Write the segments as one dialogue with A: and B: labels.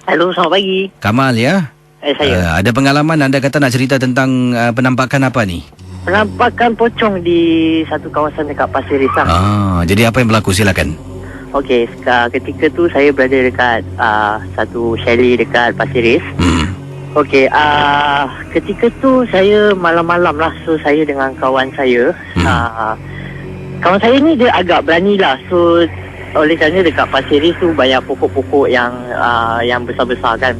A: Halo, selamat pagi.
B: Kamal ya?
A: Saya.
B: Ada pengalaman anda kata nak cerita tentang penampakan apa ni?
A: Penampakan pocong di satu kawasan dekat Pasir Ris.
B: Jadi apa yang berlaku, silakan.
A: Okey, ketika tu saya berada dekat satu chalet dekat Pasir Ris. Okey, ketika tu saya malam-malam lah. So saya dengan kawan saya. Kawan saya ni dia agak berani lah. So oleh kerana dekat Pasir Ris tu banyak pokok-pokok yang besar-besar kan.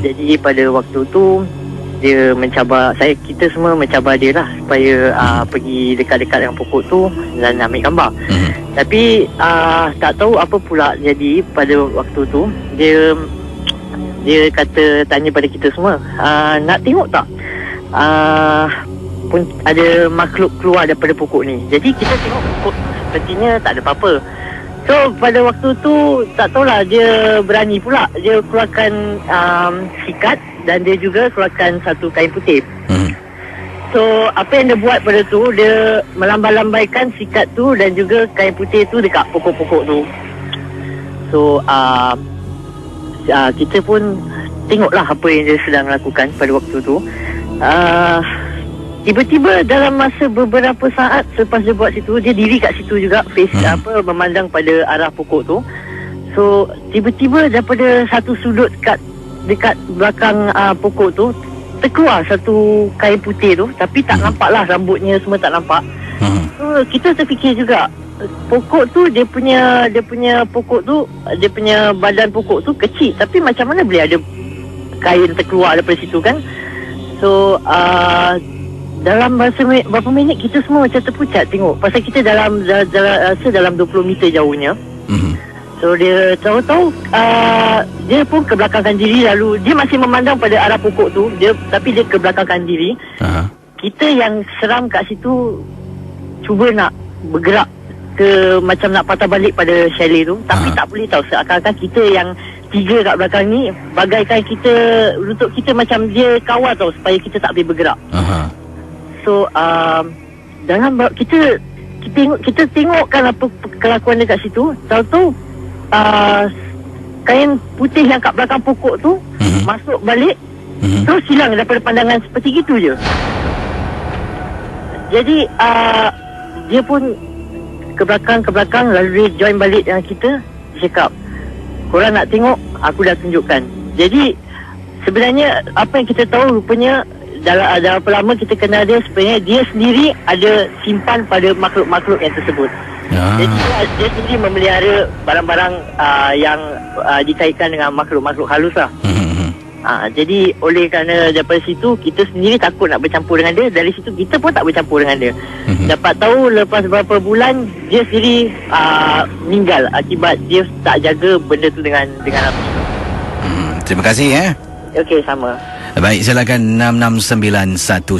A: Jadi pada waktu tu dia mencabar kita semua mencabar dia lah supaya pergi dekat-dekat dengan pokok tu dan ambil gambar. Tapi tak tahu apa pula jadi pada waktu tu dia kata, tanya pada kita semua, nak tengok tak pun ada makhluk keluar daripada pokok ni. Jadi kita tengok pokok sepertinya tak ada apa-apa. So pada waktu tu tak tahulah dia berani pula. Dia keluarkan sikat dan dia juga keluarkan satu kain putih. So apa yang dia buat pada tu, dia melambai-lambaikan sikat tu dan juga kain putih tu dekat pokok-pokok tu. So kita pun tengoklah apa yang dia sedang lakukan pada waktu tu. Tiba-tiba dalam masa beberapa saat selepas dia buat situ, dia diri kat situ juga, face memandang pada arah pokok tu. So tiba-tiba daripada satu sudut dekat belakang pokok tu terkeluar satu kain putih tu, tapi tak nampak lah rambutnya, semua tak nampak. So kita terfikir juga, pokok tu dia punya pokok tu, dia punya badan pokok tu kecil, tapi macam mana boleh ada kain terkeluar daripada situ kan. So dalam berapa minit kita semua macam terpucat tengok. Pasal kita dalam 20 meter jauhnya. So dia tahu-tahu dia pun kebelakangkan diri, lalu dia masih memandang pada arah pokok tu, tapi dia kebelakangkan diri. Kita yang seram kat situ cuba nak bergerak ke, macam nak patah balik pada chalet tu, tapi tak boleh tahu. Seakan-akan kita yang tiga kat belakang ni, bagaikan lutut kita macam dia kawal tau, supaya kita tak boleh bergerak. So dalam kita tengokkan apa kelakuan dekat situ. Tahu-tahu kain putih yang kat belakang pokok tu masuk balik, terus hilang daripada pandangan seperti gitu je. Jadi dia pun ke belakang, lalu dia join balik dengan kita. Dia cakap, korang nak tengok, aku dah tunjukkan. Jadi sebenarnya apa yang kita tahu, rupanya dalam berapa lama kita kenal dia, sebenarnya dia sendiri ada simpan pada makhluk-makhluk yang tersebut. Jadi dia sendiri memelihara barang-barang yang dikaitkan dengan makhluk-makhluk halus lah. Jadi oleh kerana daripada situ kita sendiri takut nak bercampur dengan dia. Dari situ kita pun tak bercampur dengan dia. Dapat tahu lepas beberapa bulan dia sendiri meninggal akibat dia tak jaga benda tu dengan api.
B: Terima kasih.
A: Okey, sama.
B: Baik, silakan 6691